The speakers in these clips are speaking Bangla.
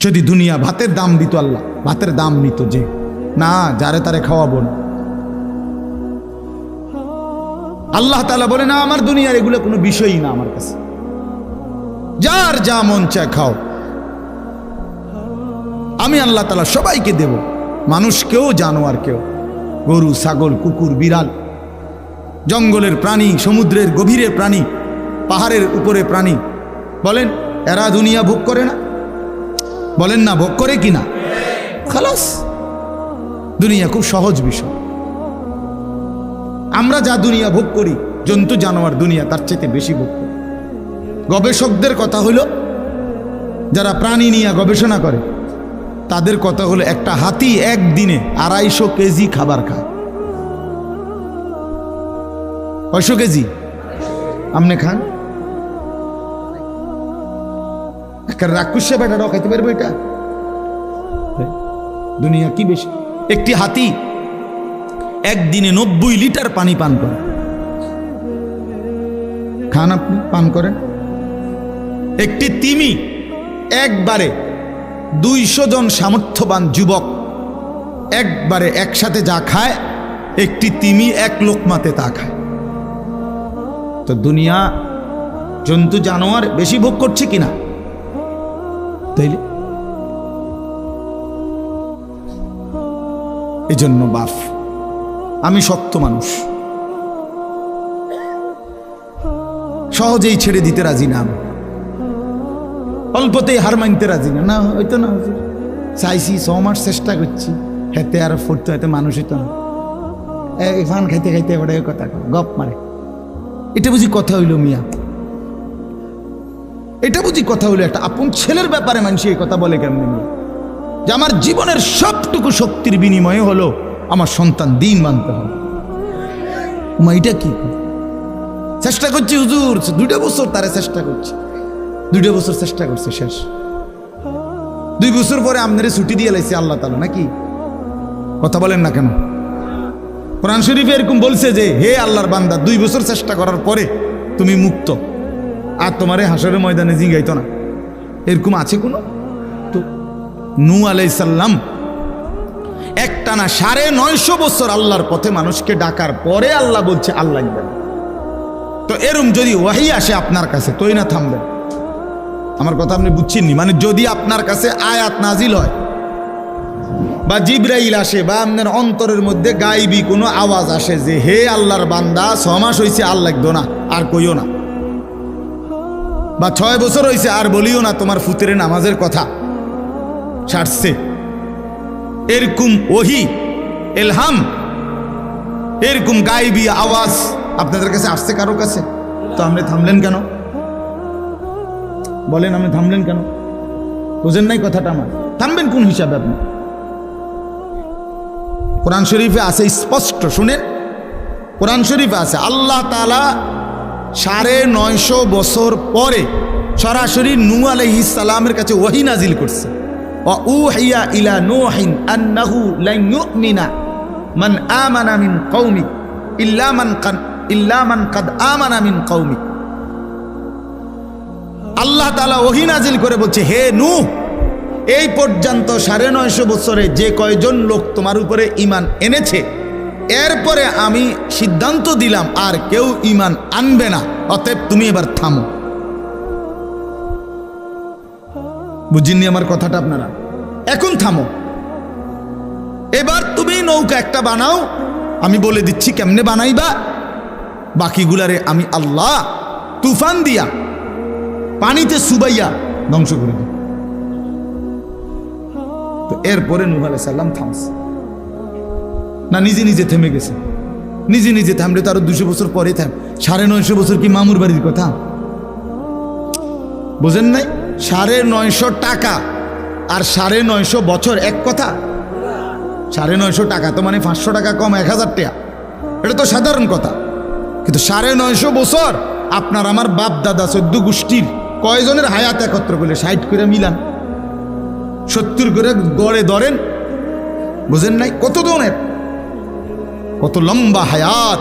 যদি দুনিয়া ভাতের দাম দিত, আল্লাহ ভাতের দাম নিত, যে না যারে তারে খাওয়াবো না। আল্লাহ তাআলা বলে না, আমার দুনিয়ার এগুলো কোনো বিষয়ই না আমার কাছে, যার যা মন চায় খাও। আমি আল্লাহ তাআলা সবাইকে দেব, মানুষকেও জানোয়ারকেও, গরু ছাগল কুকুর বিড়াল, জঙ্গলের প্রাণী, সমুদ্রের গভীরের প্রাণী, পাহাড়ের উপরে প্রাণী। বলেন এরা দুনিয়া ভোগ করে না? বলেন না ভোগ করে কিনা? খালাস, দুনিয়া খুব সহজ বিষয়। আমরা যা দুনিয়া ভোগ করি, জন্তু জানোয়ার দুনিয়া তার চেয়ে বেশি ভোগ করে। গবেষকদের কথা হলো, যারা প্রাণী নিয়ে গবেষণা করে তাদের কথা হলো, একটা হাতি একদিনে 250 কেজি খাবার খায়। কয়শো কেজি? আপনি খান? রাক্ষসে বেটাটাও খাইতে পারবে এটা? দুনিয়া কি বেশি? একটি হাতি একদিনে 90 লিটার পানি পান করে। খান আপনি? পান করেন? একটি তিমি একবারে 200 জন সামর্থ্যবান যুবক একবারে একসাথে যা খায়, একটি তিমি এক লোকমাতে তা খায়। তো দুনিয়া জন্তু জানোয়ার বেশি ভোগ করছে কিনা? তাইলে এই জন্য বাপ, আমি শক্ত মানুষ, সহজেই ছেড়ে দিতে রাজি না, অল্পতেই হার মানতে রাজি না। না হইতো না, চাইছি 6 মাস চেষ্টা করছি, হেতে আর ফুটতে হইতে মানুষ হইতো না। ফান খাইতে খাইতে ওটা কথা গপ মারে, এটা বুঝি কথা হইল মিয়া? এটা বুঝি কথা হইলো? একটা আপন ছেলের ব্যাপারে মানুষ এই কথা বলে কেমন? যে আমার জীবনের সবটুকু শক্তির বিনিময়ে হলো আমার সন্তান দিন মানতে হবে। এটা কি চেষ্টা করছি হুজুর? 2 বছর তারে চেষ্টা করছি, 2 বছর চেষ্টা করছে, শেষ। 2 বছর পরে আপনারে ছুটি দিয়ে লাইছে আল্লাহ তাআলা, নাকি? কথা বলেন না কেন? কোরআন শরীফে এরকম বলছে যে, হে আল্লাহর বান্দা, 2 বছর চেষ্টা করার পরে তুমি মুক্ত, আর তোমারে হাসরের ময়দানে জিগাইতো না। এরকম আছে কোনো? তো নূহ আলাইহিস সালাম একটানা 950 বছর আল্লাহর পথে মানুষকে ডাকার পরে আল্লাহ বলছে আল্লাহ লাগবে। তো এরম যদি ওয়াহি আসে আপনার কাছে, তোই না থামবেন? আমার কথা আপনি বুঝছেননি? মানে যদি আপনার কাছে আয়াত নাজিল হয়, বা জিবরাইল আসে, বা আপনার অন্তরের মধ্যে গায়বী কোনো আওয়াজ আসে যে, হে আল্লাহর বান্দা, 6 মাস হয়েছে আর লাগতো না, আর কইও না, বা 6 বছর হয়েছে আর বলিও না, তোমার ফুতের নামাজের কথা ছাড়ছে, এরকম ওহি এলহাম, এরকম গায়বী আওয়াজ আপনাদের কাছে আসছে কারো কাছে, তো আপনি থামলেন কেন? বলেন, আপনি থামলেন কেন? বুঝেন নাই কথাটা আমার? থামবেন কোন হিসাবে আপনি? কোরআন শরীফে আছে স্পষ্ট, শুনেন, কোরআন শরীফে আছে আল্লাহ তাআলা 950 বছর পরে সরাসরি নূহ আলাইহিস সালামের কাছে ওহী নাজিল করছে। ওয়া উহিয়া ইলা নূহিন আন্নাহু লান ইউমিনা মান আমানা মিন কওমি ইল্লা মান কাদ আমানা মিন কওমি। আল্লাহ তাআলা ওহী নাজিল করে বলছে, হে নূহ, এই পর্যন্ত 950 বছরে যে কয়জন লোক তোমার উপরে ঈমান এনেছে, এরপরে আমি সিদ্ধান্ত দিলাম আর কেউ ঈমান আনবে না, অতএব তুমি এবার থামো। বুঝিনি আমার কথাটা আপনারা? এখন থামো, এবার তুমি নৌকা একটা বানাও, আমি বলে দিচ্ছি কেমনে বানাইবা, বাকিগুলারে আমি আল্লাহ তুফান দিয়া পানিতে সুবাইয়া ধ্বংস করে দিই। তো এরপরে নূহ আলাইহিস সালাম থামছে না, নিজে নিজে থেমে গেছে। নিজে নিজে থামলে তো আরো 200 বছর পরে থাম। 950 বছর কি মামুর বাড়ির কথা? বোঝেন নাই? 950 টাকা আর 950 বছর এক কথা? 950 টাকা তো মানে 500 টাকা কম 1000 টাকা, এটা তো সাধারণ কথা। কিন্তু 950 বছর আপনার আমার বাপ দাদা 14 গোষ্ঠীর কয়জনের হায়াত একত্র করলে 60 করে মিলান, 70 করে গড়ে ধরেন, বুঝেন নাই? কত ধরনের, কত লম্বা হায়াত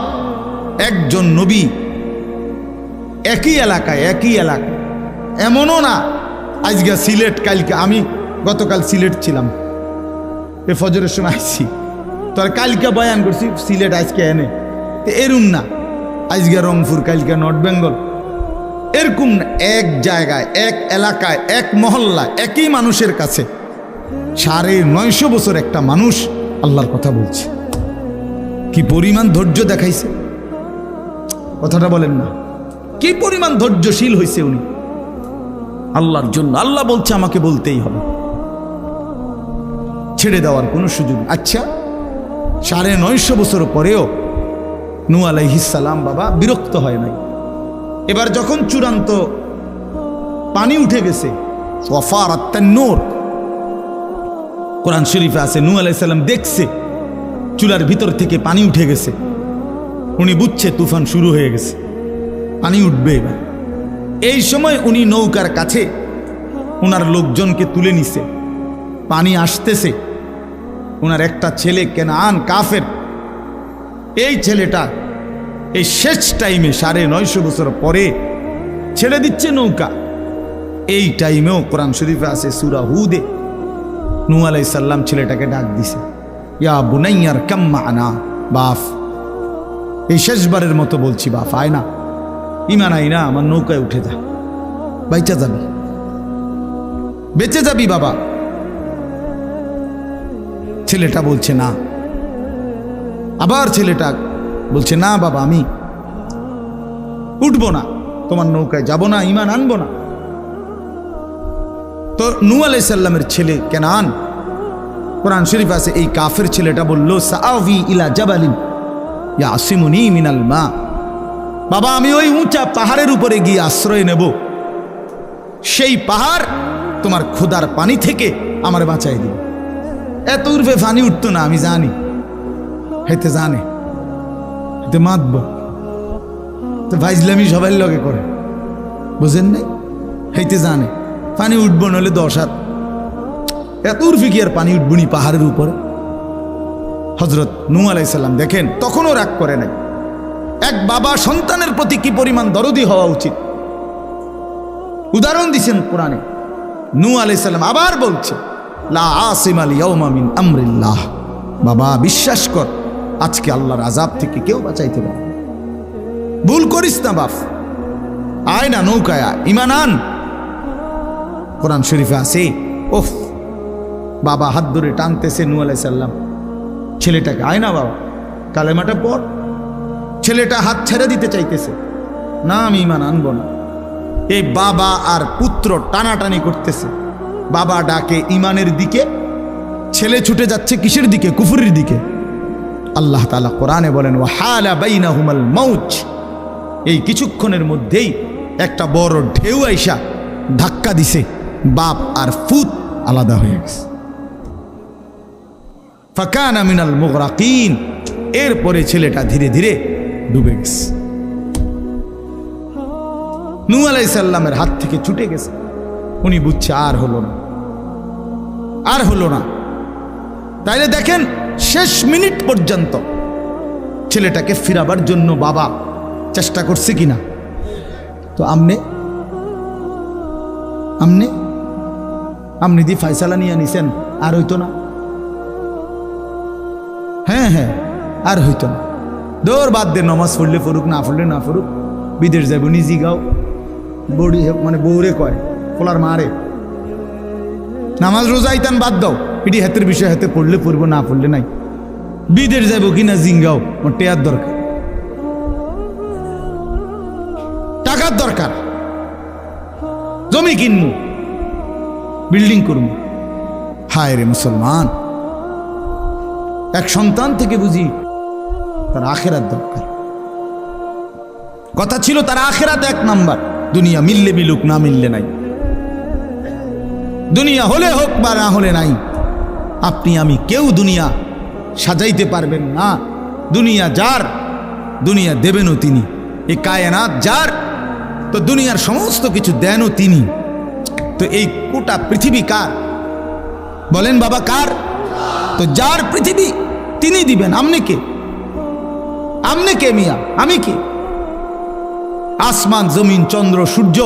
একজন নবী একই এলাকায়, এমনও না আজকে সিলেট, কালকে আমি গতকাল সিলেট ছিলাম, এ ফজরের সময় আইছি, তোর কালকে বয়ান করছি সিলেট আজকে এনে, তো এরম না আজকে রংপুর কালকে নর্থ বেঙ্গল, এরকম না। এক জায়গায়, এক এলাকায়, এক মহল্লায়, একই মানুষের কাছে 950 বছর একটা মানুষ আল্লাহর কথা বলছে। কি পরিমাণ ধৈর্য দেখাইছে, কথাটা বলেন না, কি পরিমাণ ধৈর্যশীল হয়েছে উনি আল্লাহর জন্য। আল্লাহ বলছে আমাকে বলতেই হবে, ছেড়ে দেওয়ার কোনো সুযোগ। আচ্ছা, 950 বছর পরেও নূহ আলাইহিস সালাম বাবা বিরক্ত হয় নাই। এবার যখন চূড়ান্ত পানি উঠে গেছে, ওয়াফারাত তান্নূর, কোরআন শরীফে আছে নূহ আলাইহিস সালাম দেখছে চুলার ভিতর থেকে পানি উঠে গেছে। উনি বুঝছে তুফান শুরু হয়ে গেছে, পানি উঠবে এবার। এই সময় উনি নৌকার কাছে ওনার লোকজনকে তুলে নিছে, পানি আসতেছে। ওনার একটা ছেলে কেনান কাফের, এই ছেলেটা এই শেষ টাইমে 950 বছর পরে ছেড়ে দিচ্ছে নৌকা। এই টাইমেও কোরআন শরীফে আছে সূরা হুদে নূহ আলাইহিস সালাম ছেলেটাকে ডাক দিছে, ইয়া বুনাইয়ার কাম মা'না, বাপ এই শেষবারের মতো বলছি বাপ, আয় না, ইমান আই না, আমার নৌকায় উঠে যা, বাইচা যাবি, বেঁচে যাবি বাবা। ছেলেটা বলছে না, আবার ছেলেটা বলছে না বাবা আমি উঠবো না, তোমার নৌকায় যাব না, ইমান আনবো না। তো নূহ আলাইহিস সালামের ছেলে কেনান, কোরআন শরীফ আছে এই কাফের ছেলেটা বলল, সাআবি ইলা জাবালিন ইয়াসিমুনি মিনাল মা, বাবা আমি ওই উঁচা পাহাড়ের উপরে গিয়ে আশ্রয় নেব, সেই পাহাড় তোমার ক্ষুধার পানি থেকে আমার বাঁচাই দিবে। এত উর্ফে পানি উঠতো না, আমি জানি, হেতে জানে, হেতে মাতব, তো ভাইজলামি সবাই লগে করে, বুঝেন নাই, হেতে জানে পানি উঠবো নলে 10 হাত, এত উর্ফে কি আর পানি উঠবনি পাহাড়ের উপরে। হযরত নূহ আলাইহিস সালাম দেখেন তখনও রাগ করে নাই। এক বাবা সন্তানের প্রতি কি পরিমাণ দরদি হওয়া উচিত, উদাহরণ দিছেন কোরআনে। নূহ আলাইহিস সালাম আবার বলছে, লা আসিমাল ইয়াউমা মিন আমরিল্লাহ, বাবা বিশ্বাস কর আজকে আল্লাহর আযাব থেকে কেউ বাঁচাইতে পারবে না, ভুল করিস না বাপ, আয় না নৌকায়, ঈমান আন। কোরআন শরীফে আছে, ওফ বাবা হাত ধরে টানতেছে নূহ আলাইহিস সালাম ছেলেটাকে, আয় না বাবা কালেমাটা পড়। ছেলেটা হাত ছেড়ে দিতে চাইতেছে, না আমি ঈমান আনবো না। এই বাবা আর পুত্র টানাটানি করতেছে, বাবা ডাকে ঈমানের দিকে, ছেলে ছুটে যাচ্ছে কিসের দিকে, কুফরের দিকে। আল্লাহ তাআলা কোরআনে বলেন, ওয়াহালা বাইনাহুমাল মাউজ, এই কিছুক্ষণের মধ্যেই একটা বড় ঢেউ আইসা ধাক্কা দিছে, বাপ আর পুত আলাদা হয়ে গেছে। ফাকানা মিনাল মুগরাকিন, এরপরে ছেলেটা ধীরে ধীরে ডুবে গেছে, নূহ আলাইহিস সালামের হাত থেকে ছুটে গেছে। উনি বুঝছে আর হলো না, আর হলো না। তাইলে দেখেন শেষ মিনিট পর্যন্ত ছেলেটাকে ফিরাবার জন্য বাবা চেষ্টা করছে কিনা। তো আমনে আমনে আমনি দি ফায়সালা নিয়ে নিছেন, আর হইতো না, হ্যাঁ হ্যাঁ আর হইতো না। দৌড় বাদ দে, নমাজ পড়লে পড়ুক, না পড়লে না পড়ুক, বিদেশ যাবো নিজে গাও, বড়ি মানে বউরে কয় ফোলার মারে, নামাজ রোজা ইতান বাদ দাও, এটি হাতের বিষয়, হাতে পড়লে পড়বো, না পড়লে নাই, বিদেশ যাবো কিনা জিঙ্গাও, মোর টেয়ার দরকার, টাকার দরকার, জমি কিনবো, বিল্ডিং করবো। হায় রে মুসলমান, এক সন্তান থেকে বুঝি তার আখেরাত দরকার। কথা ছিল তার আখেরাত 1 নাম্বার, দুনিয়া মিললে মিলুক, না মিললে নাই, দুনিয়া হলে হোক বা না হলে নাই। আপনি আমি কেউ দুনিয়া সাজাইতে পারবেন না, দুনিয়া যার, দুনিয়া দেবেনও তিনি, এই কায়নাত যার, তো দুনিয়ার সমস্ত কিছু দেনও তিনি। তো এই গোটা পৃথিবী কার বলেন বাবা, কার? তো যার পৃথিবী তিনি দিবেন। আমনে কে? আমনে কে মিয়া? আমি কি? আসমান জমিন চন্দ্র সূর্য,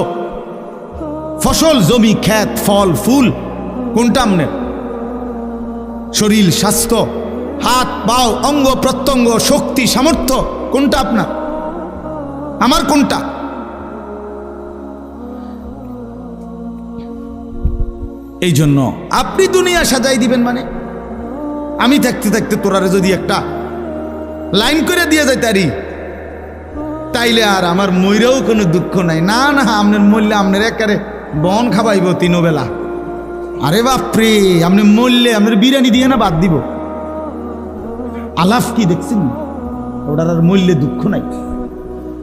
ফসল জমি ক্ষেত ফল ফুল কোনটা আপনার? শরীর, স্বাস্থ্য, হাত পাও, অঙ্গ প্রত্যঙ্গ, শক্তি, সামর্থ্য, কোনটা আপনার? আমার কোনটা? এই জন্য আপনি দুনিয়া সাজাই দিবেন মানে, আমি থাকতে থাকতে তোরারে যদি একটা লাইন করে দিয়ে যাইতারি তাইলে আর আমার মইরেও কোনো দুঃখ নাই। না না, আপনার মরলে আপনার একারে বন খাবাইব 3 বেলা। আরে বাপরে, আপনি মরলে আপনার বিরিয়ানি দিয়ে না বাদ দিব। আলাফ কি দেখছেন? ওটার আর মরলে দুঃখ নাই,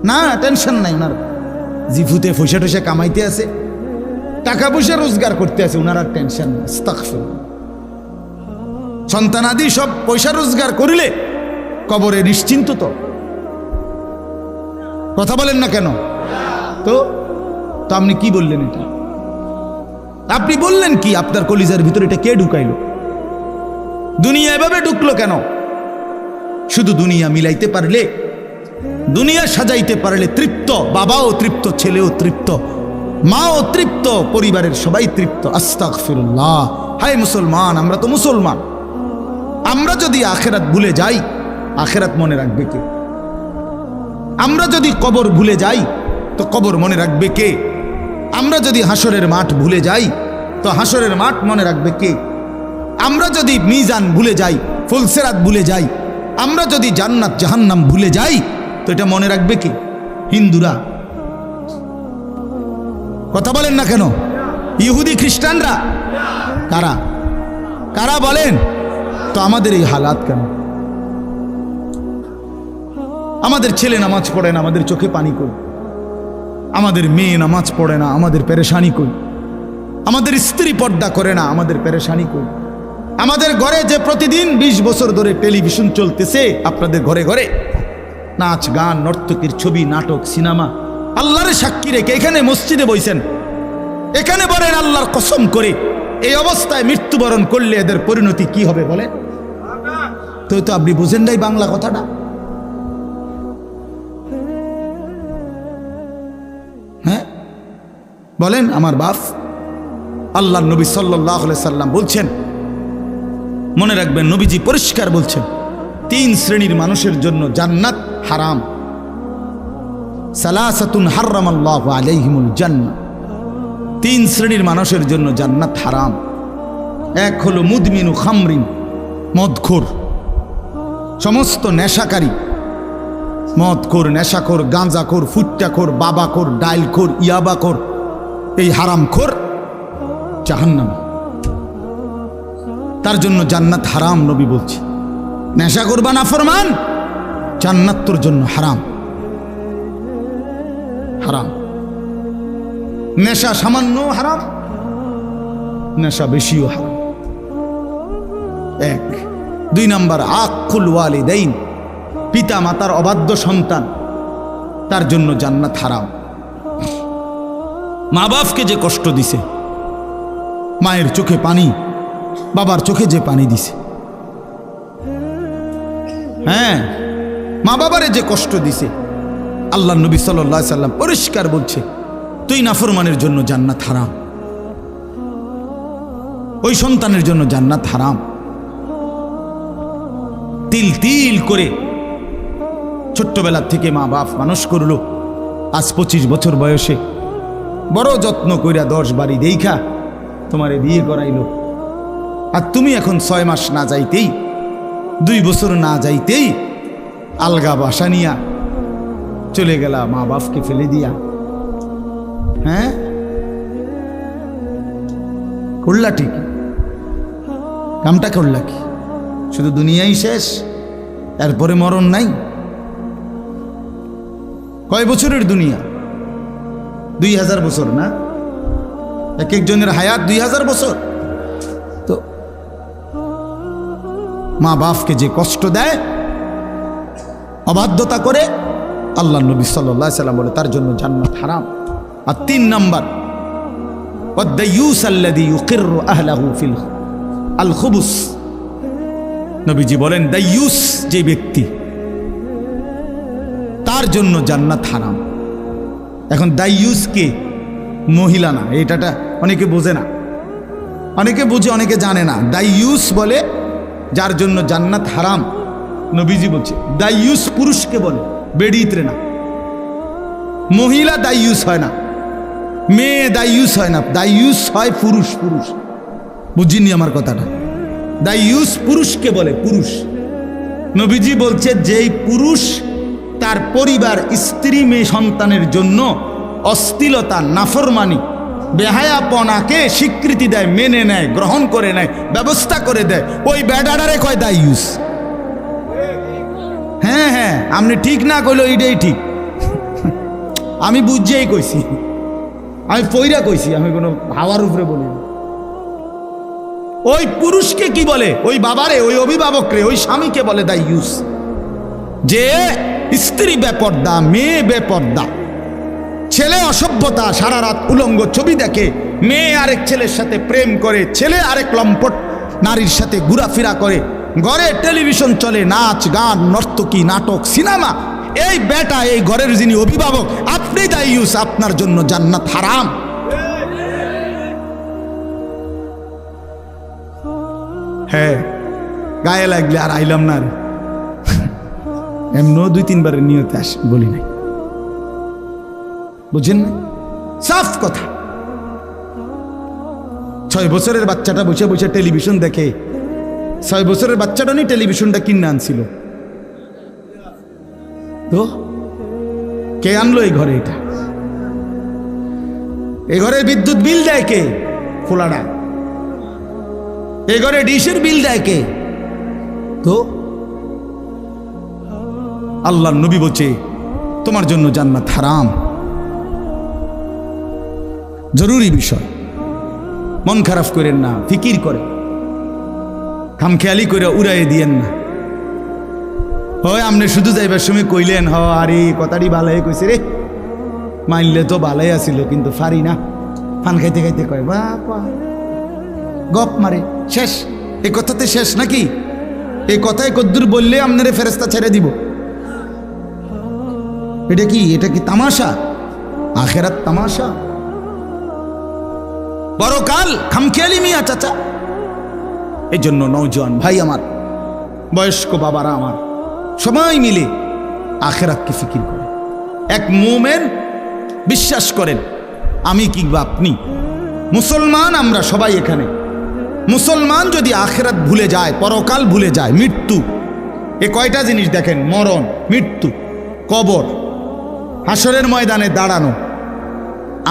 না টেনশন নাই। ওনার জিফুতে পয়সা টয়সা কামাইতে আছে, টাকা পয়সা রোজগার করতে আছে, ওনার আর টেনশন নাই। আস্তাগফিরুল্লাহ। সন্তানাদি সব পয়সা রোজগার করিলে কবরে নিশ্চিন্ত। তো কথা বলেন না কেন? তো তো আপনি কি বললেন? এটা আপনি বললেন কি? আপনার কলিজার ভিতরে এটা কে ঢুকাইল? দুনিয়া এভাবে ঢুকলো কেন? শুধু দুনিয়া মিলাইতে পারলে, দুনিয়া সাজাইতে পারলে তৃপ্ত, বাবাও তৃপ্ত, ছেলেও তৃপ্ত, মাও তৃপ্ত, পরিবারের সবাই তৃপ্ত। আস্তাগফিরুল্লাহ। হায় মুসলমান, আমরা তো মুসলমান। আমরা যদি আখেরাত ভুলে যাই, আখেরাত মনে রাখবে কে? আমরা যদি কবর ভুলে যাই তো কবর মনে রাখবে কে? আমরা যদি হাসরের মাঠ ভুলে যাই তো হাসরের মাঠ মনে রাখবে কে? আমরা যদি মিজান ভুলে যাই, ফুলসেরাত ভুলে যাই, আমরা যদি জান্নাত জাহান্নাম ভুলে যাই তো এটা মনে রাখবে কে? হিন্দুরা। কথা বলেন না কেন? ইহুদি খ্রিস্টানরা? কারা কারা বলেন? তো আমাদের এই হালাত কেন? আমাদের ছেলে নামাজ পড়ে না, আমাদের চোখে পানি কই। আমাদের মেয়ে নামাজ পড়ে না, আমাদের পেরেশানি কই। আমাদের স্ত্রী পর্দা করে না, আমাদের পেরেশানি কই। আমাদের ঘরে যে প্রতিদিন 20 বছর ধরে টেলিভিশন চলতেছে, আপনাদের ঘরে ঘরে নাচ গান, নর্তকীর ছবি, নাটক, সিনেমা, আল্লাহর সাক্ষী রেখে এখানে মসজিদে বইছেন, এখানে বলেন আল্লাহর কসম করে এই অবস্থায় মৃত্যুবরণ করলে এদের পরিণতি কি হবে বলেন? তো আপনি বুঝেন নাই বাংলা কথাটা? হ্যাঁ বলেন। আমার বাপ আল্লাহর নবী সাল্লাল্লাহু আলাইহি সাল্লাম বলছেন, মনে রাখবেন, নবীজি পরিষ্কার বলছেন, 3 শ্রেণীর মানুষের জন্য জান্নাত হারাম। সালাসাতুন হারামাল্লাহু আলাইহিমুল জান্নাহ। 3 শ্রেণীর মানুষের জন্য জান্নাত হারাম। এক হলো মুদমিনু খামরিন, মদখোর, সমস্ত নেশাকারী, মদখোর, নেশাখোর, গাঁজাখোর, ফুট্টাখোর, বাবাখোর, ডাইলখোর, ইয়াবাখোর, এই হারামখোর জাহান্নামী, তার জন্য জান্নাত হারাম। নবী বলছে, নেশা করবা নাফরমান, জান্নাত তোর জন্য হারাম। হারাম। নেশা সামান্য হারাম, নেশা বেশিও হারাম। 1। 2 নাম্বার, আকুল ওয়ালিদাইন, পিতা মাতার অবাধ্য সন্তান, তার জন্য জান্নাত হারাম। মা বাপকে যে কষ্ট দিছে, মায়ের চোখে পানি, বাবার চোখে যে পানি দিছে, হ্যাঁ, মা বাবারে যে কষ্ট দিছে, আল্লাহ নবী সাল্লাল্লাহু আলাইহি সাল্লাম পরিষ্কার বলছে, তুই নাফরমানের জন্য জান্নাত হারাম, ওই সন্তানের জন্য জান্নাত হারাম। তিল তিল করে ছোট্টবেলা থেকে মা বাপ মানুষ করলো, আজ 25 বছর বয়সে বড় যত্ন কইরা 10 বাড়ি দেইখা তোমারে বিয়ে করাইলো, আর তুমি এখন 6 মাস না যাইতেই, 2 বছর না যাইতেই আলগা বাসা নিয়া চলে গেলা মা বাপকে ফেলে দিয়া। হ্যাঁ, করলা ঠিক, কামটা করলা কি? শুধু দুনিয়াই শেষ, এরপরে মরণ নাই। কয় বছরের দুনিয়া? 2000 বছর না? এক একজনের হায়াত 2000 বছর। তো মা বাপকে যে কষ্ট দেয়, অবাধ্যতা করে, আল্লাহ নবী সাল্লাল্লাহু আলাইহি সাল্লাম বলে তার জন্য জান্নাত হারাম। আর 3 নাম্বার, ওয়াদ-দায়ুস আল্লাযী ইউকিররু আহলাহু ফিল আল খুবুস। নবীজি বলেন, দায়ুস যে ব্যক্তি, তার জন্য জান্নাত হারাম। এখন দায়ুস কে? মহিলা না, এটাটা অনেকে বোঝে না। অনেকে বুঝে অনেকে জানে না। দাইয়ুস বলে যার জন্য জান্নাত হারাম। নবীজি বলছে দাইয়ুস পুরুষকে বলে, বেড়িত্রে না। মহিলা দাইয়ুস হয় না, মেয়ে দাইয়ুস হয় না, দাইয়ুস হয় পুরুষ। পুরুষ বুঝিনি আমার কথাটা? দাইয়ুস পুরুষকে বলে, পুরুষ। নবীজি বলছে যেই পুরুষ তার পরিবার, স্ত্রী, মেয়ে, সন্তানের জন্য অশ্লীলতা, নাফরমানি, বেহায়াপনাকে স্বীকৃতি দেয়, মেনে নেয়, গ্রহণ করে নেয়, ব্যবস্থা করে দেয়, ওই বেডাডারে কয় দাইয়ুস। হ্যাঁ হ্যাঁ, আপনি ঠিক না কইলো এইটাই ঠিক। আমি বুঝছেই কইছি, আমি পইরা কইছি, আমি কোনো হাওয়ার উপরে বলি। ওই পুরুষকে কি বলে? ওই বাবারে, ওই অভিভাবকরে, ওই স্বামীকে বলে দাইয়ুস। যে স্ত্রী বেপর্দা, মেয়ে বেপর্দা, ছেলে অসভ্যতা, সারা রাত উলঙ্গ ছবি দেখে, মেয়ে আরেক ছেলের সাথে প্রেম করে, ছেলে আরেক লম্পট নারীর সাথে ঘোরাফেরা করে, ঘরে টেলিভিশন চলে, নাচ গান, নর্তকী, নাটক, সিনেমা। এই বেটা, এই ঘরের যিনি অভিভাবক, আপনি দাইয়ুস, আপনার জন্য জান্নাত হারাম। হ্যাঁ, গায়ে লাগলে আর আইলাম না, এমনও 2-3 নিয়তে আস বলি নাই, বুঝেন না? সাফ কথা। 6 বছরের বাচ্চাটা বসে বসে টেলিভিশন দেখে। 6 বছরের বাচ্চাটা নি টেলিভিশনটা কিনে আনছিল তো, কে আনলো এই ঘরে? এটা এই ঘরে বিদ্যুৎ বিল দেয় কে? ফোলাডা। এই ঘরে ডিশের বিল দেয় কে? তো আল্লাহর নবী বলছে তোমার জন্য জান্নাত হারাম। জরুরি বিষয়, মন খারাপ করেন না, ফিকির করে খামখেয়ালি করে উড়াই দিয়েন না। হয় আপনি শুধু যাইবার সময় কইলেন, হ আরে কথাটি ভালাই কইছে রে, মানলে তো ভালাই আসিল, কিন্তু ফারি না। পান খাইতে খাইতে কয় বাবা, গপ মারে, শেষ। এই কথাতে শেষ নাকি? এই কথায় কদ্দুর বললে আপনারে ফেরেশতা ছেড়ে দিব? এটা কি? এটা কি তামাশা? আখেরাত তামাশা? পরকাল খামখেয়ালি মিয়া চাচা। এই জন্য নওজোয়ান ভাই আমার, বয়স্ক বাবারা আমার, সবাই মিলে আখেরাতকে ফিকির করে। এক মুমিন বিশ্বাস করেন, আমি কিংবা আপনি মুসলমান, আমরা সবাই এখানে মুসলমান, যদি আখেরাত ভুলে যায়, পরকাল ভুলে যায়, মৃত্যু, এ কয়টা জিনিস দেখেন: মরণ, মৃত্যু, কবর, হাসরের ময়দানে দাঁড়ানো,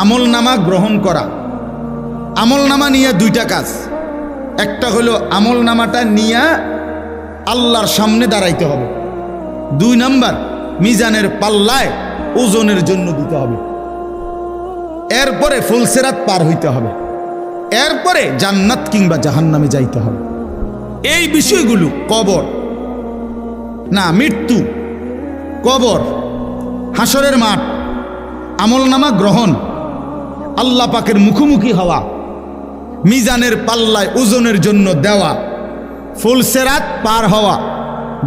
আমল নামা গ্রহণ করা। আমল নামা নিয়ে 2টা কাজ। একটা হলো আমল নামাটা নিয়ে আল্লাহর সামনে দাঁড়াইতে হবে। 2 নাম্বার, মিজানের পাল্লায় ওজনের জন্য দিতে হবে। এরপরে ফুলসিরাত পার হইতে হবে। এরপরে জান্নাত কিংবা জাহান্নামে যাইতে হবে। এই বিষয়গুলো, কবর না, মৃত্যু, কবর, হাসরের মাঠ, আমলনামা গ্রহণ, আল্লাহ পাকের মুখোমুখি হওয়া, মিজানের পাল্লায় ওজনের জন্য দেওয়া, ফুলসিরাত পার হওয়া,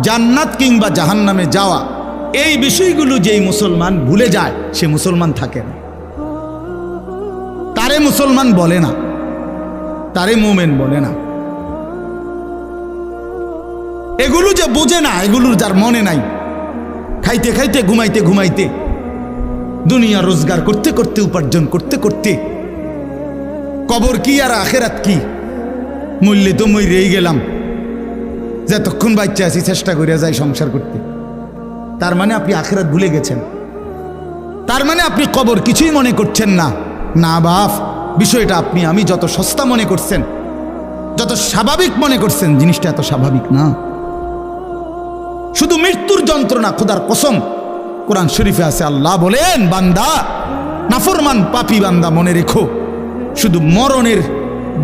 জান্নাত কিংবা জাহান্নামে যাওয়া, এই বিষয়গুলো যেই মুসলমান ভুলে যায়, সে মুসলমান থাকে না। তারে মুসলমান বলে না, তারে মুমিন বলে না। এগুলো যে বোঝে না, এগুলোর যার মনে নাই, খাইতে খাইতে, ঘুমাইতে ঘুমাইতে, দুনিয়া রোজগার করতে করতে, উপার্জন করতে করতে, কবর কি আর আখেরাত কি, মূল্যে তো মই রয়ে গেলাম, যতক্ষণ বাচ্চা আছি চেষ্টা করিয়া যাই সংসার করতে। তার মানে আপনি আখেরাত ভুলে গেছেন, তার মানে আপনি কবর কিছুই মনে করছেন না। না বাপ, বিষয়টা আপনি আমি যত সস্তা মনে করছেন, যত স্বাভাবিক মনে করছেন, জিনিসটা এত স্বাভাবিক না। শুধু মৃত্যুর যন্ত্রণা, খোদার কসম, কোরআন শরীফে আছে, আল্লাহ বলেন, বান্দা, নাফরমান পাপী বান্দা, মনে রেখো, শুধু মরণের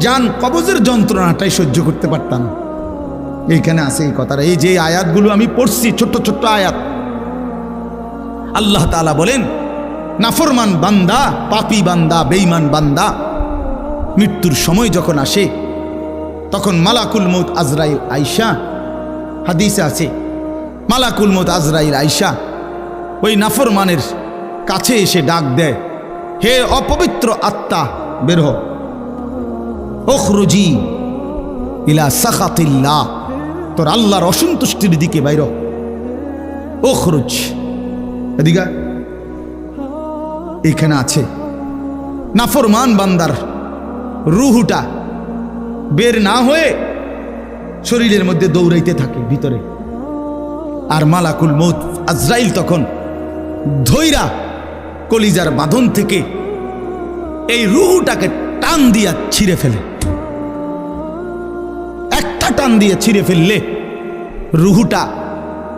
জান কবজের যন্ত্রণাটাই সহ্য করতে পারতাম। এইখানে আছে এই কথাটা। এই যে আয়াতগুলো আমি পড়ছি, ছোট্ট ছোট্ট আয়াত, আল্লাহ তাআলা বলেন, নাফরমান বান্দা, পাপী বান্দা, বেঈমান বান্দা, মৃত্যুর সময় যখন আসে, তখন মালাকুল মউত আজরাইল আইসা, হাদিসে আছে, মালাকুল মউত আজরাইল আইসা ওই নাফরমানের কাছে এসে ডাক দেয়, হে অপবিত্র আত্মা, বের হ। উখরুজি ইলা সাখাতিল্লাহ, তোর আল্লাহর অসন্তুষ্টির দিকে বাইর হ। উখরুজ, এদিকে এখানে আছে নাফরমান বান্দার রুহুটা বের না হয়ে শরীরের মধ্যে দৌড়াইতে থাকে ভিতরে, আর মালাকুল মউত আজরাইল তখন ধৈরা কলিজার বাঁধন থেকে এই রুহুটাকে টান দিয়া ছিঁড়ে ফেলে। একটা টান দিয়ে ছিঁড়ে ফেললে রুহুটা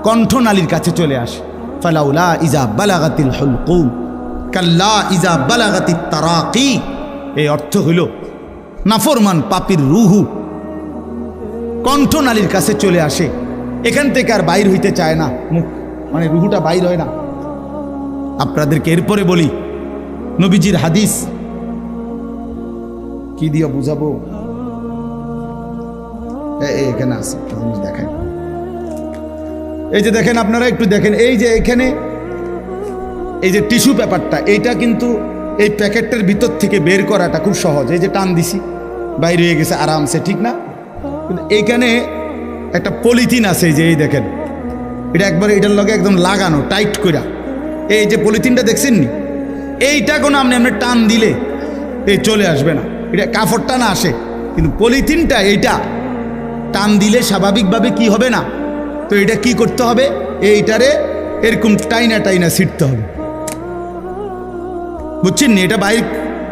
কণ্ঠনালীর কাছে চলে আসে। ফালাউলা ইজা বালাগাতিল হুলকুম কাল্লা ইজা বালাগাতিত তারাকি। এই অর্থ হইল নাফরমান পাপীর রুহু কণ্ঠনালীর কাছে চলে আসে, এখান থেকে আর বাইর হইতে চায় না, মুখ মানে রুহুটা বাইর হয় না। আপনাদেরকে এরপরে বলি, নবীজির হাদিস কি দিয়ে বুঝাবো, এখানে আছে জিনিস দেখেন। এই যে দেখেন, আপনারা একটু দেখেন, এই যে এখানে এই যে টিস্যু পেপারটা, এইটা কিন্তু এই প্যাকেটটার ভিতর থেকে বের করাটা খুব সহজ। এই যে টান দিছি বাইরে হয়ে গেছে আরামসে, ঠিক না? কিন্তু এইখানে একটা পলিথিন আছে, এই যে এই দেখেন, এটা একবারে এটার লগে একদম লাগানো টাইট কইরা। এই যে পলিথিনটা দেখছেন নি, এইটা কোনো আপনি টান দিলে এই চলে আসবে না, এটা কাপড়টা না আসে, কিন্তু পলিথিনটা এইটা টান দিলে স্বাভাবিকভাবে কি হবে না। তো এটা কি করতে হবে, এইটারে এরকম টাইনা টাইনা ছিটতে হবে, বুঝছেন নি? এটা বাইরে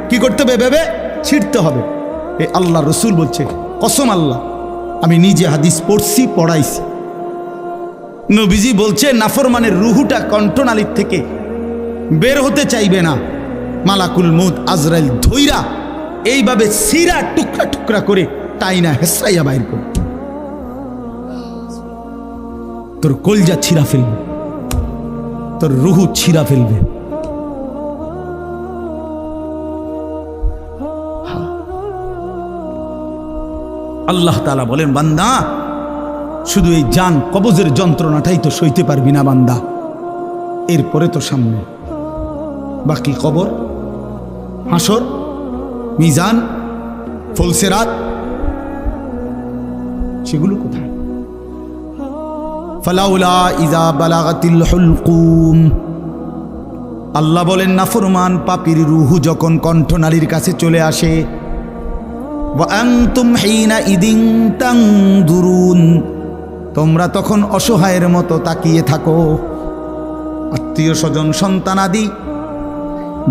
কি করতে হবে, ভেবে ছিটতে হবে। এই আল্লাহ রসুল বলছে, কসম আল্লাহ, আমি নিজে হাদিস পড়ছি, পড়াইছি। নবীজি বলছে নাফরমানের রুহুটা কণ্ঠনালীর থেকে বের হতে চাইবে না, মালাকুল মউত আজরাইল ধইরা এইভাবে সিরা টুকরা টুকরা করে টাইনা হেসরাইয়া বাইর করে তোর কলজা ছিঁড়া ফেলবে, তোর রুহু ছিঁড়া ফেলবে। আল্লাহ তাআলা বলেন, বান্দা শুধু এই জান কবজের যন্ত্রণাটাই তো সইতে পারবি না বান্দা, এরপরে তো সামনে বাকি কবর, হাসর, মিজান, ফুলসিরাত, সেগুলো কোথায়? ফালাউলা ইজা বালাগাতিল হুলকুম, আল্লাহ বলেন নাফরমান পাপীর রুহু যখন কণ্ঠনালীর কাছে চলে আসে, ওয়া আনতুম হিনা ইদিন তানজুরুন, তোমরা তখন অসহায়ের মতো তাকিয়ে থাকো। আত্মীয় স্বজন সন্তানাদি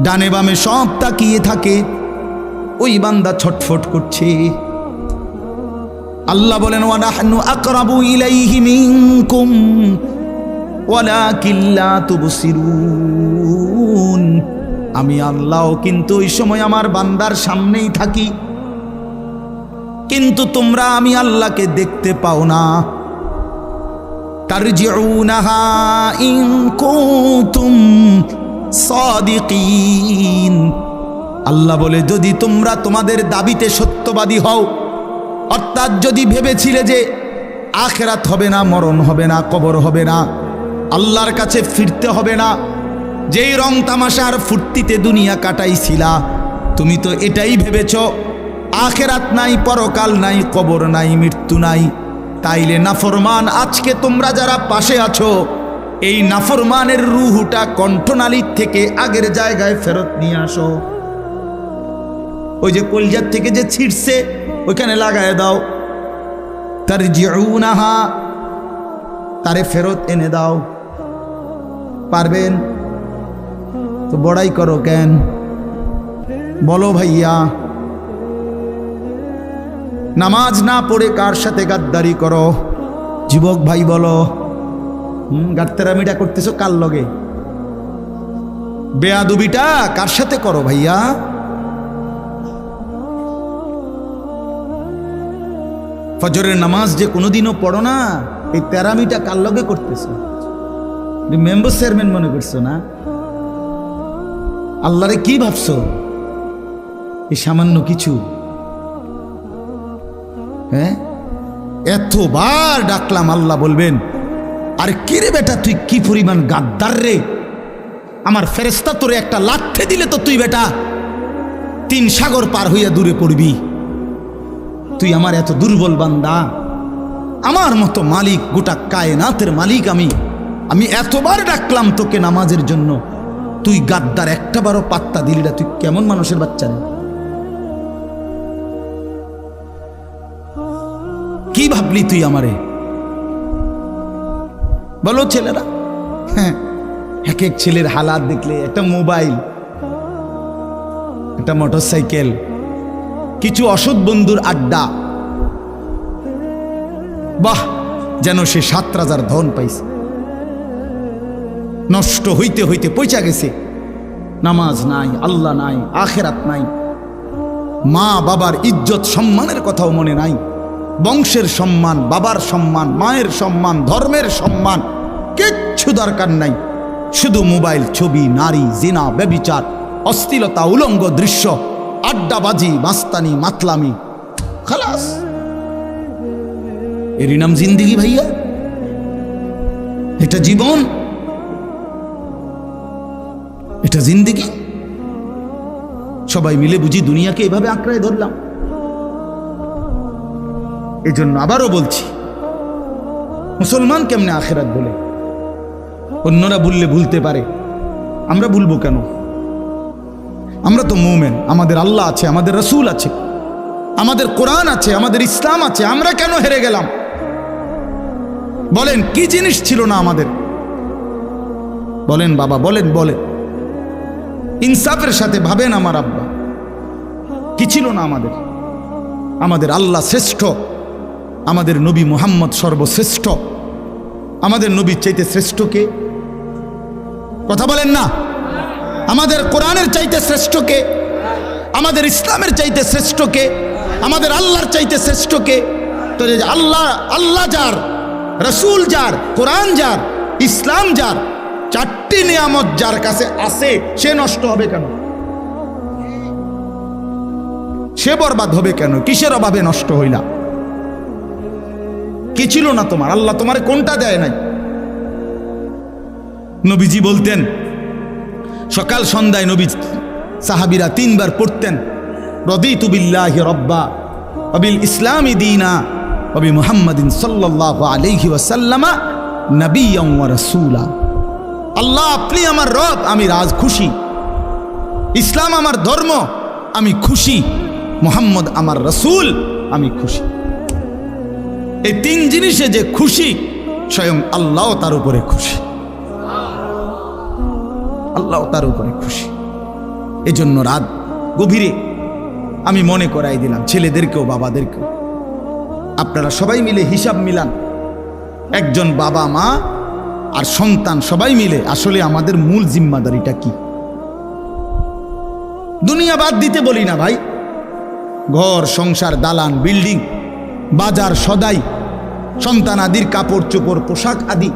ডানে বামে সব তাকিয়ে থাকে, ওই বান্দা ছটফট করছে। আল্লাহ বলেন, ওয়া নাহনু আকরাবু ইলাইহি মিনকুম ওয়ালাকিন লা তুবসিরুন, আমি আল্লাহ কিন্তু ওই সময় আমার বান্দার সামনেই থাকি, কিন্তু তোমরা আমি আল্লাহকে দেখতে পাও না। তারজিউনাহা ইন কুনতুম সাদিকিন, আল্লাহ বলে যদি তোমরা তোমাদের দাবিতে সত্যবাদী হও, অর্থাৎ যদি ভেবেছিলে যে আখিরাত হবে না, মরণ হবে না, কবর হবে না, আল্লাহর কাছে ফিরতে হবে না, যেই রং তামাশার ফুর্তিতে দুনিয়া কাটাইছিলা, তুমি তো এটাই ভেবেছ আখিরাত নাই, পরকাল নাই, কবর নাই, মৃত্যু নাই, তাইলে নাফরমান আজকে তোমরা যারা পাশে আছো, এই নাফরমানের রুহুটা কণ্ঠনালীর থেকে আগের জায়গায় ফেরত নিয়ে আসো। ওই যে কলজার থেকে যে ছিটছে ওইখানে লাগায় দাও। তারজিউনাহা, তারে ফেরত এনে দাও। পারবেন তো বড়াই করো কেন? বলো ভাইয়া, নামাজ না পড়ে কার সাথে গাদ্দারি করো? যুবক ভাই বলো, গাদ্দারামিটা করতেছো কার লগে? বেয়াদবিটা কার সাথে করো ভাইয়া? ফজরের নামাজ যে কোনোদিনও পড়ো না, এই তেরামিটা কার লগে করতেছো? মেম্বার চেয়ারম্যান মনে করছো না? আল্লাহরে কি ভাবছো? এই সামান্য কিছু, হ্যাঁ? এতবার ডাকলাম, আল্লাহ বলবেন, আর কি রে বেটা তুই কি পরিমাণ গাদ্দার রে, আমার ফেরেশতা তোরে একটা লাথি দিলে তো তুই বেটা 3 সাগর পার হইয়া দূরে পড়বি। তুই আমার এত দুর্বল বান্দা, আমার মতো মালিক, গোটা কায়নাতের মালিক আমি এতবার ডাকলাম তোকে নামাজের জন্য, তুই গাদ্দার, একটা বারও পাত্তা দিলি না। তুই কেমন মানুষের বাচ্চা রে? কি ভাবলি তুই আমারে? বলো ছেলেরা। হ্যাঁ, এক এক ছেলের হালাত দেখলে, একটা মোবাইল, একটা মোটরসাইকেল, কিছু অসৎ বন্ধুর আড্ডা, বাহ, যেন সে 7 রাজার ধন পাইছে। নষ্ট হইতে হইতে পৌঁছা গেছে। নামাজ নাই, আল্লাহ নাই, আখেরাত নাই, মা বাবার ইজ্জত সম্মানের কথাও মনে নাই, বংশের সম্মান, বাবার সম্মান, মায়ের সম্মান, ধর্মের সম্মান কিচ্ছু দরকার নাই। শুধু মোবাইল, ছবি, নারী, জিনা, ব্যভিচার, অশ্লীলতা, উলঙ্গ দৃশ্য, আড্ডাবাজি, মাস্তানি, মাতলামি, খালাস। এরই নাম জিন্দেগি ভাইয়া? এটা জীবন? এটা জিন্দেগি? সবাই মিলে বুঝি দুনিয়াকে এভাবে আঁকড়ায় ধরলাম। এজন্য আবারও বলছি, মুসলমান কেমনে আখেরাত বলে? অন্যরা ভুললে ভুলতে পারে, আমরা ভুলবো কেন? আমরা তো মুমিন, আমাদের আল্লাহ আছে, আমাদের রসুল আছে, আমাদের কোরআন আছে, আমাদের ইসলাম আছে। আমরা কেন হেরে গেলাম? বলেন, কি জিনিস ছিল না আমাদের? বলেন বাবা, বলেন। ইনসাফের সাথে ভাবেন আমার আব্বা, কি ছিল না আমাদের? আমাদের আল্লাহ শ্রেষ্ঠ, আমাদের নবী মুহাম্মদ সর্বশ্রেষ্ঠ। আমাদের নবীর চাইতে শ্রেষ্ঠ কে? কথা বলেন না। আমাদের কোরআনের চাইতে শ্রেষ্ঠ কে? আমাদের ইসলামের চাইতে শ্রেষ্ঠ কে? আমাদের আল্লাহর চাইতে শ্রেষ্ঠ কে? তো আল্লাহ যার, রসুল যার, কোরআন যার, ইসলাম যার, 4টি নিয়ামত যার কাছে আছে, সে নষ্ট হবে কেন? সে বরবাদ হবে কেন? কিসের অভাবে নষ্ট হইলা? কি ছিল না তোমার? আল্লাহ তোমার কোনটা দেয় নাই? নবীজি বলতেন, সকাল সন্ধ্যায় নবী সাহাবীরা 3 বার পড়তেন, রাদিতু বিল্লাহি রাব্বা ওয়া বিল ইসলামি দীনা ওয়া বি মুহাম্মাদিন সাল্লাল্লাহু আলাইহি ওয়াসাল্লাম নবিয়্যান ওয়া রাসূলা। আল্লাহ আপনি আমার রব, আমি রাজ খুশি। ইসলাম আমার ধর্ম, আমি খুশি। মুহাম্মদ আমার রসুল, আমি খুশি। এই 3 জিনিসে যে খুশি, স্বয়ং আল্লাহ তার উপরে খুশি। আল্লাহ তার উপরে খুশি। এজন্য রাত গভীরে আমি মনে করাই দিলাম ছেলেদেরকেও, বাবাদেরকেও, আপনারা সবাই মিলে হিসাব মিলান। একজন বাবা, মা আর সন্তান সবাই মিলে আসলে আমাদের মূল জিম্মাদারিটা কি? দুনিয়া বাদ দিতে বলি না ভাই, ঘর সংসার, দালান, বিল্ডিং, বাজার সদাই, সন্তান আদির কাপড় চোপড়, পোশাক আদি,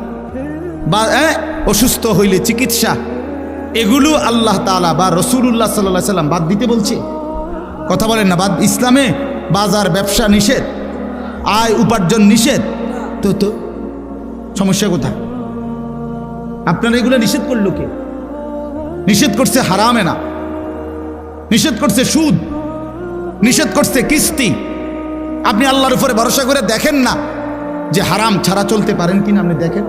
বা অসুস্থ হইলে চিকিৎসা, এগুলো আল্লাহ তাআলা বা রাসূলুল্লাহ সাল্লাল্লাহু আলাইহি সাল্লাম বাদ দিতে বলছে? কথা বলেন না। বাদ। ইসলামে বাজার ব্যবসা নিষেধ, আয় উপার্জন নিষেধ, তো সমস্যা কোথায়? আপনারা এগুলো নিষেধ করলো কে? নিষেধ করছে হারামে না, নিষেধ করছে সুদ, নিষেধ করছে কিস্তি। আপনি আল্লাহর উপরে ভরসা করে দেখেন না যে হারাম ছাড়া চলতে পারেন কিনা? আপনি দেখেন,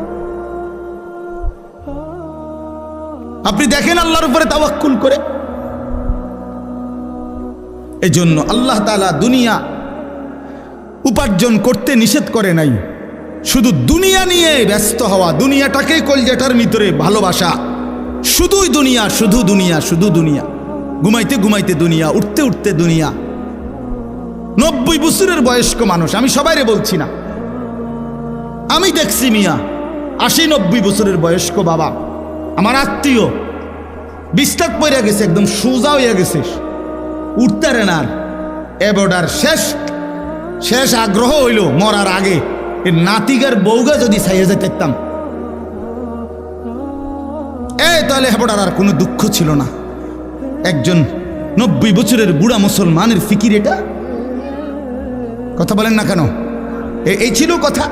আপনি দেখেন আল্লাহর উপরে তাওয়াক্কুল করে। এজন্য আল্লাহ তাআলা দুনিয়া উপার্জন করতে নিষেধ করে নাই, শুধু দুনিয়া নিয়ে ব্যস্ত হওয়া, দুনিয়াটাকেই কলজেটার ভিতরে ভালোবাসা, শুধুই দুনিয়া, শুধু দুনিয়া, শুধু দুনিয়া, ঘুমাইতে ঘুমাইতে দুনিয়া, উঠতে উঠতে দুনিয়া। 90 বছরের বয়স্ক মানুষ, আমি সবাইরে বলছি না, আমি দেখছি মিয়া 80-90 বছরের বয়স্ক বাবা, আমার আত্মীয়, বিস্তার পড়ে গেছে, একদম সোজা হইয়া গেছে, উঠতে পারে না। এবার শেষ আগ্রহ হইল মরার আগে এর নাতিগার বউগা যদি ছাইয়ে যেতাম, তাহলে হেবটার আর কোনো দুঃখ ছিল না। একজন 90 বছরের বুড়া মুসলমানের ফিকির এটা? কথা বলেন না কেন? এই ছিল কথা।